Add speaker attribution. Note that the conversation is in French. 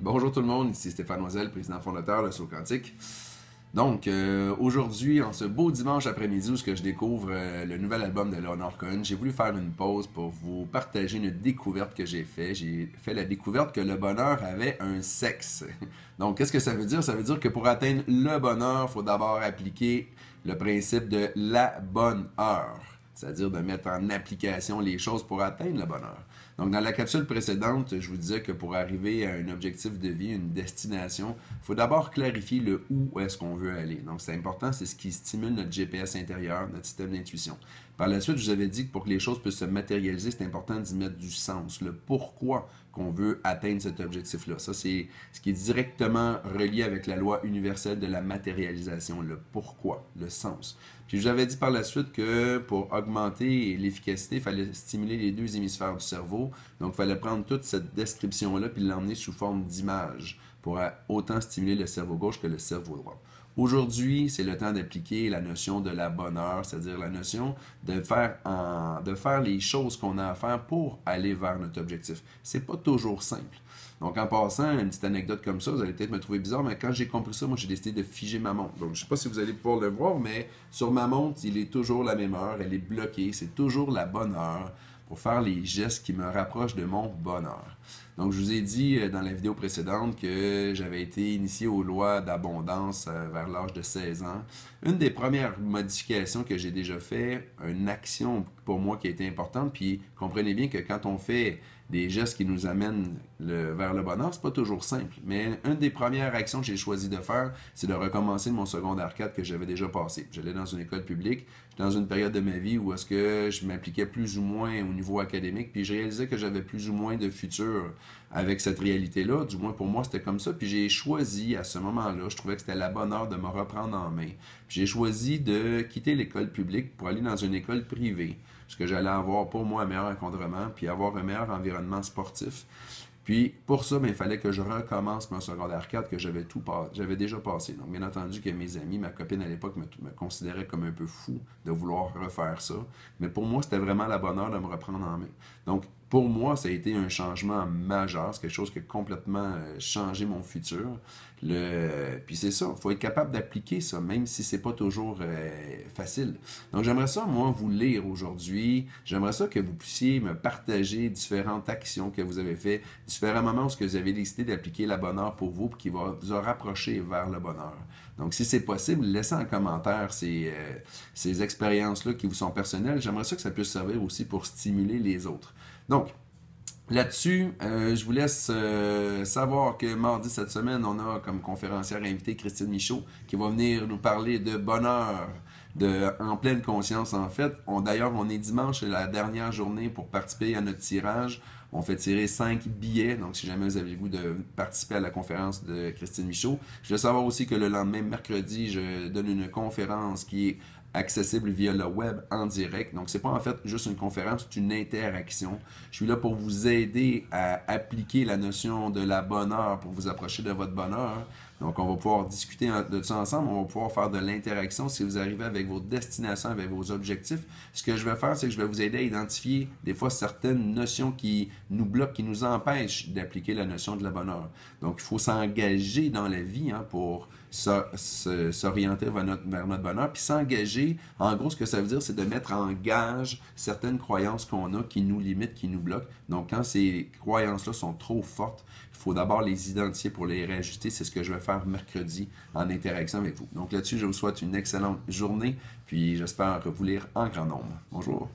Speaker 1: Bonjour tout le monde, ici Stéphane Noiselle, président fondateur de Saut Quantique. Donc, aujourd'hui, en ce beau dimanche après-midi où je découvre le nouvel album de Leonard Cohen, j'ai voulu faire une pause pour vous partager une découverte que j'ai faite. J'ai fait la découverte que le bonheur avait un sexe. Donc, qu'est-ce que ça veut dire? Ça veut dire que pour atteindre le bonheur, il faut d'abord appliquer le principe de la bonne heure, c'est-à-dire de mettre en application les choses pour atteindre le bonheur. Donc, dans la capsule précédente, je vous disais que pour arriver à un objectif de vie, une destination, il faut d'abord clarifier le où est-ce qu'on veut aller. Donc, c'est important, c'est ce qui stimule notre GPS intérieur, notre système d'intuition. Par la suite, je vous avais dit que pour que les choses puissent se matérialiser, c'est important d'y mettre du sens, le pourquoi qu'on veut atteindre cet objectif-là. Ça, c'est ce qui est directement relié avec la loi universelle de la matérialisation, le pourquoi, le sens. Puis je vous avais dit par la suite que pour augmenter l'efficacité, il fallait stimuler les deux hémisphères du cerveau. Donc, il fallait prendre toute cette description-là puis l'emmener sous forme d'image pour autant stimuler le cerveau gauche que le cerveau droit. Aujourd'hui, c'est le temps d'appliquer la notion de la bonne heure, c'est-à-dire la notion de faire les choses qu'on a à faire pour aller vers notre objectif. C'est pas toujours simple. Donc, en passant, une petite anecdote comme ça, vous allez peut-être me trouver bizarre, mais quand j'ai compris ça, moi, j'ai décidé de figer ma montre. Donc, je ne sais pas si vous allez pouvoir le voir, mais sur ma montre, il est toujours la même heure, elle est bloquée, c'est toujours la bonne heure pour faire les gestes qui me rapprochent de mon bonheur. Donc, je vous ai dit dans la vidéo précédente que j'avais été initié aux lois d'abondance vers l'âge de 16 ans. Une des premières modifications que j'ai déjà fait, une action pour moi qui a été importante, puis comprenez bien que quand on fait des gestes qui nous amènent vers le bonheur, c'est pas toujours simple. Mais une des premières actions que j'ai choisi de faire, c'est de recommencer mon secondaire 4 que j'avais déjà passé. J'allais dans une école publique, j'étais dans une période de ma vie où est-ce que je m'appliquais plus ou moins au niveau académique, puis je réalisais que j'avais plus ou moins de futur avec cette réalité-là. Du moins pour moi, c'était comme ça. Puis j'ai choisi à ce moment-là, je trouvais que c'était la bonne heure de me reprendre en main. Puis j'ai choisi de quitter l'école publique pour aller dans une école privée, parce que j'allais avoir pour moi un meilleur encadrement, puis avoir un meilleur environnement sportif. Puis pour ça, il fallait que je recommence mon secondaire 4 que j'avais déjà passé. Donc bien entendu que mes amis, ma copine à l'époque me considérait comme un peu fou de vouloir refaire ça. Mais pour moi, c'était vraiment la bonne heure de me reprendre en main. Donc pour moi, ça a été un changement majeur. C'est quelque chose qui a complètement changé mon futur. Puis c'est ça, il faut être capable d'appliquer ça, même si c'est pas toujours facile. Donc j'aimerais ça, moi, vous lire aujourd'hui. J'aimerais ça que vous puissiez me partager différentes actions que vous avez faites, différents moments où vous avez décidé d'appliquer la bonne heure pour vous, puis qui va vous rapprocher vers le bonheur. Donc si c'est possible, laissez en commentaire ces expériences-là qui vous sont personnelles. J'aimerais ça que ça puisse servir aussi pour stimuler les autres. Donc, là-dessus, je vous laisse savoir que mardi cette semaine, on a comme conférencière invitée Christine Michaud qui va venir nous parler de bonheur, en pleine conscience en fait. D'ailleurs, on est dimanche, c'est la dernière journée pour participer à notre tirage. On fait tirer 5 billets, donc si jamais vous avez le goût de participer à la conférence de Christine Michaud. Je veux savoir aussi que le lendemain, mercredi, je donne une conférence qui est accessible via le web en direct. Donc, c'est pas en fait juste une conférence, c'est une interaction. Je suis là pour vous aider à appliquer la notion de la bonne heure pour vous approcher de votre bonheur. Donc, on va pouvoir discuter de ça ensemble. On va pouvoir faire de l'interaction si vous arrivez avec vos destinations, avec vos objectifs. Ce que je vais faire, c'est que je vais vous aider à identifier des fois certaines notions qui nous bloquent, qui nous empêchent d'appliquer la notion de la bonne heure. Donc, il faut s'engager dans la vie pour s'orienter vers notre bonheur. Puis s'engager, en gros, ce que ça veut dire, c'est de mettre en gage certaines croyances qu'on a qui nous limitent, qui nous bloquent. Donc, quand ces croyances-là sont trop fortes, il faut d'abord les identifier pour les réajuster. C'est ce que je vais faire mercredi en interaction avec vous. Donc là-dessus, je vous souhaite une excellente journée, puis j'espère vous lire en grand nombre. Bonjour.